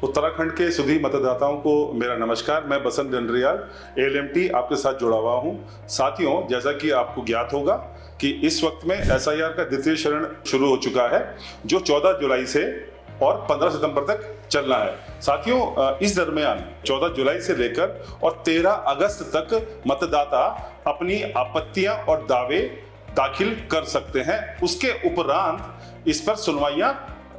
उत्तराखंड के सभी मतदाताओं को मेरा नमस्कार। मैं बसंत डंडरियाल एलएमटी आपके साथ जुड़ा हुआ हूं। साथियों, जैसा कि आपको ज्ञात होगा कि इस वक्त में एसआईआर का द्वितीय चरण शुरू हो चुका है, जो 14 जुलाई से और 15 सितंबर तक चलना है। साथियों, इस दरमियान 14 जुलाई से लेकर और 13 अगस्त तक मतदाता अपनी आपत्तियां और दावे दाखिल कर सकते हैं। उसके उपरांत इस पर सुनवाइयां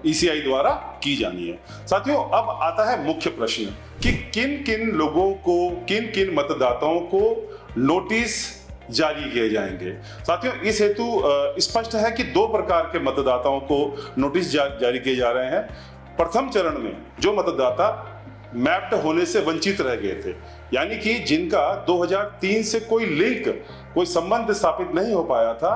ईसीआई द्वारा की जानी है। साथियों, अब आता है मुख्य प्रश्न कि किन किन लोगों को, किन किन मतदाताओं को नोटिस जारी किए जाएंगे। साथियों, इस हेतु स्पष्ट है कि दो प्रकार के मतदाताओं को नोटिस जारी किए जा रहे हैं। प्रथम चरण में जो मतदाता मैप्ड होने से वंचित रह गए थे, यानी कि जिनका 2003 से कोई लिंक, कोई संबंध स्थापित नहीं हो पाया था,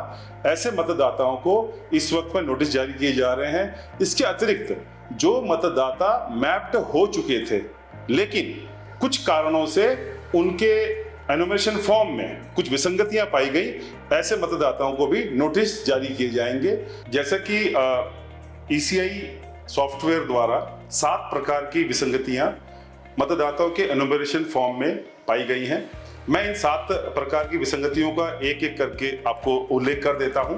ऐसे मतदाताओं को इस वक्त में नोटिस जारी किए जा रहे हैं। इसके अतिरिक्त जो मतदाता मैप्ड हो चुके थे लेकिन कुछ कारणों से उनके एनुमरेशन फॉर्म में कुछ विसंगतियां पाई गई, ऐसे मतदाताओं को भी नोटिस जारी किए जाएंगे। जैसे कि ईसीआई सॉफ्टवेयर द्वारा 7 प्रकार की विसंगतियां मतदाताओं के एनुमरेशन फॉर्म में पाई गई हैं। मैं इन 7 प्रकार की विसंगतियों का एक एक करके आपको उल्लेख कर देता हूं।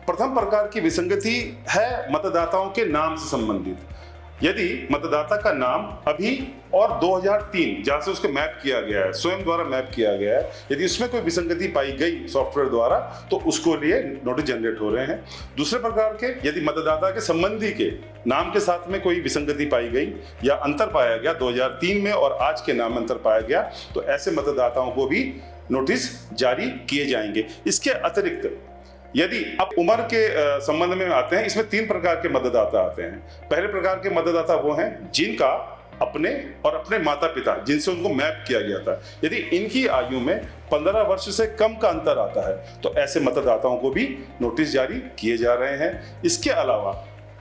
प्रथम प्रकार की विसंगति है मतदाताओं के नाम से संबंधित। यदि मतदाता का नाम अभी और 2003 जहां से उसको मैप किया गया है, स्वयं द्वारा मैप किया गया है, यदि उसमें कोई विसंगति पाई गई सॉफ्टवेयर द्वारा, तो उसको लिए नोटिस जनरेट हो रहे हैं। दूसरे प्रकार के, यदि मतदाता के संबंधी के नाम के साथ में कोई विसंगति पाई गई या अंतर पाया गया, 2003 में और आज के नाम में अंतर पाया गया, तो ऐसे मतदाताओं को भी नोटिस जारी किए जाएंगे। इसके अतिरिक्त यदि अब उम्र के संबंध में आते हैं, इसमें 3 प्रकार के मतदाता आते हैं। पहले प्रकार के मतदाता वो हैं जिनका अपने और अपने माता पिता, जिनसे उनको मैप किया गया था, यदि इनकी आयु में 15 वर्ष से कम का अंतर आता है, तो ऐसे मतदाताओं को भी नोटिस जारी किए जा रहे हैं। इसके अलावा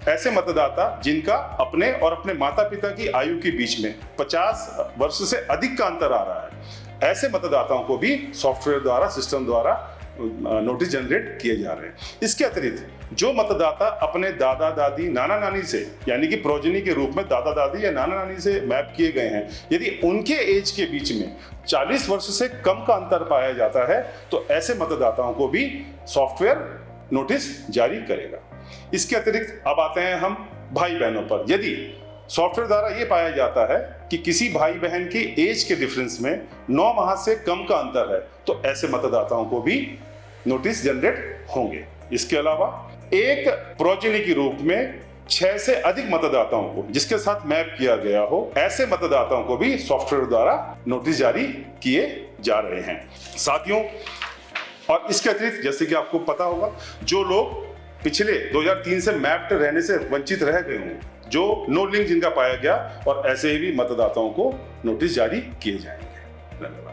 ऐसे मतदाता जिनका अपने और अपने माता पिता की आयु के बीच में 50 वर्ष से अधिक का अंतर आ रहा है, ऐसे मतदाताओं को भी सॉफ्टवेयर द्वारा, सिस्टम द्वारा नोटिस जनरेट किए जा रहे हैं। इसके अतिरिक्त जो मतदाता अपने दादा दादी, नाना नानी से, यानी कि प्रोजनी के रूप में दादा दादी या नाना नानी से मैप किए गए हैं, यदि उनके एज के बीच में 40 वर्ष से कम का अंतर पाया जाता है, तो ऐसे मतदाताओं को भी सॉफ्टवेयर नोटिस जारी करेगा। इसके अतिरिक्त अब आते हैं हम भाई बहनों पर। यदि सॉफ्टवेयर द्वारा यह पाया जाता है कि किसी भाई बहन की एज के डिफरेंस में 9 माह से कम का अंतर है, तो ऐसे मतदाताओं को भी नोटिस जनरेट होंगे। इसके अलावा एक प्रोजेनी के रूप में 6 से अधिक मतदाताओं को जिसके साथ मैप किया गया हो, ऐसे मतदाताओं को भी सॉफ्टवेयर द्वारा नोटिस जारी किए जा रहे हैं। साथियों, और इसके अतिरिक्त जैसे कि आपको पता होगा, जो लोग पिछले 2003 से मैप्ड रहने से वंचित रह गए हों, जो नो लिंक जिनका पाया गया, और ऐसे ही भी मतदाताओं को नोटिस जारी किए जाएंगे। धन्यवाद।